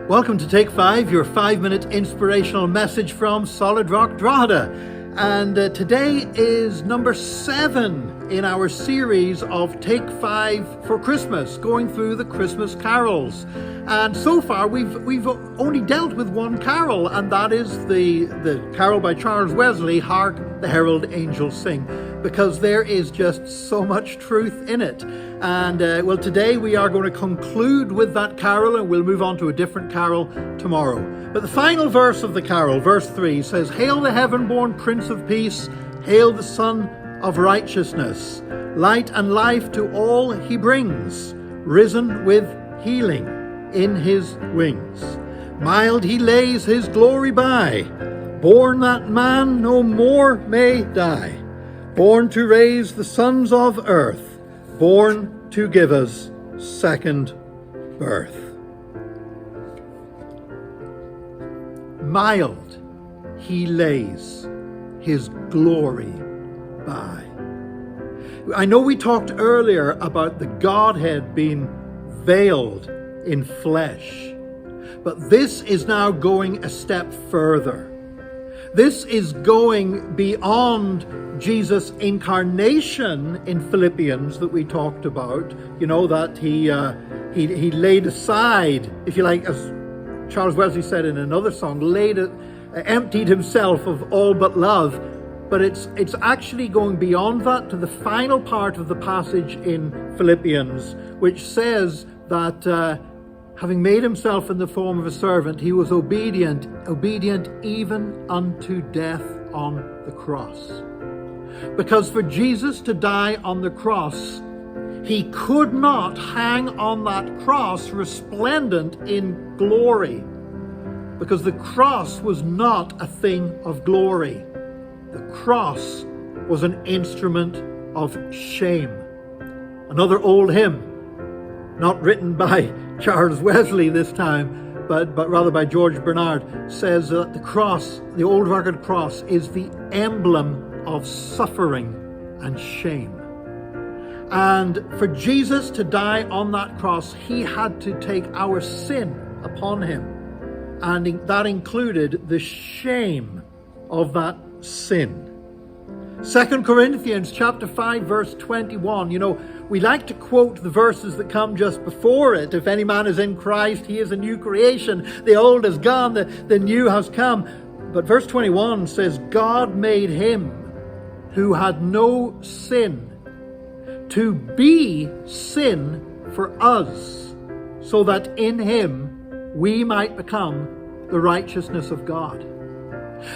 Welcome to Take 5, your 5-minute inspirational message from Solid Rock Drogheda. And today is number 7 in our series of Take 5 for Christmas, going through the Christmas carols. And so far we've only dealt with one carol, and that is the carol by Charles Wesley, Hark the Herald Angels Sing, because there is just so much truth in it. And well, today we are going to conclude with that carol, and we'll move on to a different carol tomorrow. But the final verse of the carol, verse 3, says, "Hail the heaven-born Prince of Peace, hail the Son of Righteousness. Light and life to all he brings, risen with healing in his wings. Mild he lays his glory by, born that man no more may die. Born to raise the sons of earth, born to give us second birth." Mild he lays his glory by. I know we talked earlier about the Godhead being veiled in flesh, but this is now going a step further. This is going beyond Jesus' incarnation in Philippians that we talked about. You know, that he laid aside, if you like, as Charles Wesley said in another song, emptied himself of all but love. But it's actually going beyond that to the final part of the passage in Philippians, which says that having made himself in the form of a servant, he was obedient even unto death on the cross. Because for Jesus to die on the cross, he could not hang on that cross resplendent in glory, because the cross was not a thing of glory. The cross was an instrument of shame. Another old hymn, not written by Charles Wesley this time, but rather by George Bernard, says that the cross, the old rugged cross, is the emblem of suffering and shame. And for Jesus to die on that cross, he had to take our sin upon him. And that included the shame of that sin. 2 Corinthians chapter 5 verse 21, you know, we like to quote the verses that come just before it. If any man is in Christ, he is a new creation. The old is gone, the new has come. But verse 21 says, "God made him who had no sin to be sin for us, so that in him we might become the righteousness of God."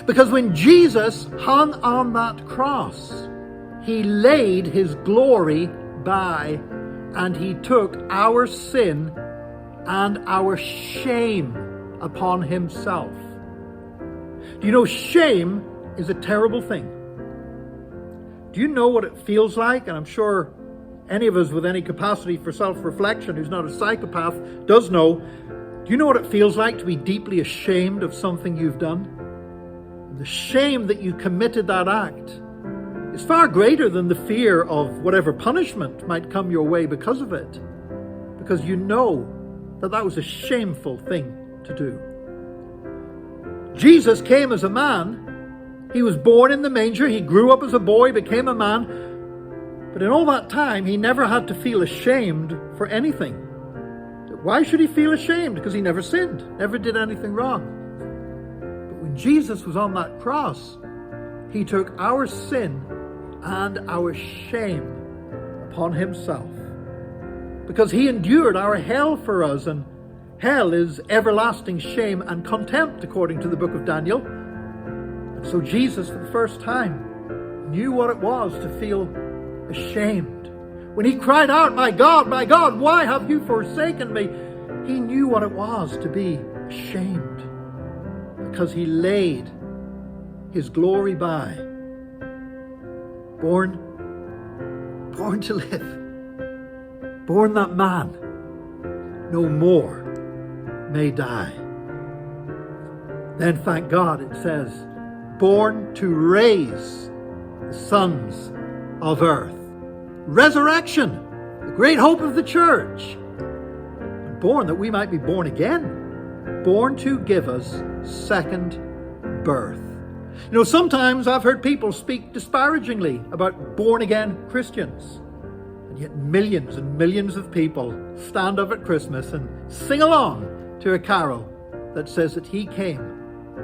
Because when Jesus hung on that cross, he laid his glory by, and he took our sin and our shame upon himself. Do you know, shame is a terrible thing? Do you know what it feels like? And I'm sure any of us with any capacity for self-reflection who's not a psychopath does know. Do you know what it feels like to be deeply ashamed of something you've done? The shame that you committed that act is far greater than the fear of whatever punishment might come your way because of it. Because you know that that was a shameful thing to do. Jesus came as a man. He was born in the manger. He grew up as a boy, became a man. But in all that time, he never had to feel ashamed for anything. Why should he feel ashamed? Because he never sinned, never did anything wrong. But when Jesus was on that cross, he took our sin and our shame upon himself, because he endured our hell for us, and hell is everlasting shame and contempt according to the book of Daniel. And so Jesus, for the first time, knew what it was to feel ashamed. When he cried out, my God, why have you forsaken me?" He knew what it was to be ashamed, because he laid his glory by. Born to live. Born that man no more may die. Then, thank God, it says, born to raise the sons of earth. Resurrection, the great hope of the church. Born that we might be born again. born to give us second birth. You know, sometimes I've heard people speak disparagingly about born-again Christians. And yet millions and millions of people stand up at Christmas and sing along to a carol that says that he came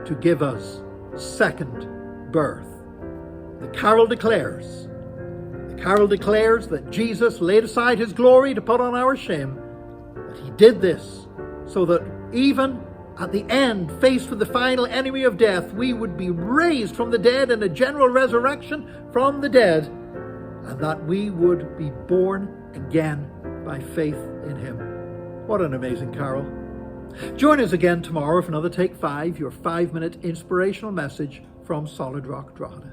to give us second birth. The carol declares that Jesus laid aside his glory to put on our shame, that he did this so that even at the end, faced with the final enemy of death, we would be raised from the dead in a general resurrection from the dead, and that we would be born again by faith in him. What an amazing carol. Join us again tomorrow for another Take 5, your 5-minute inspirational message from Solid Rock Drogheda.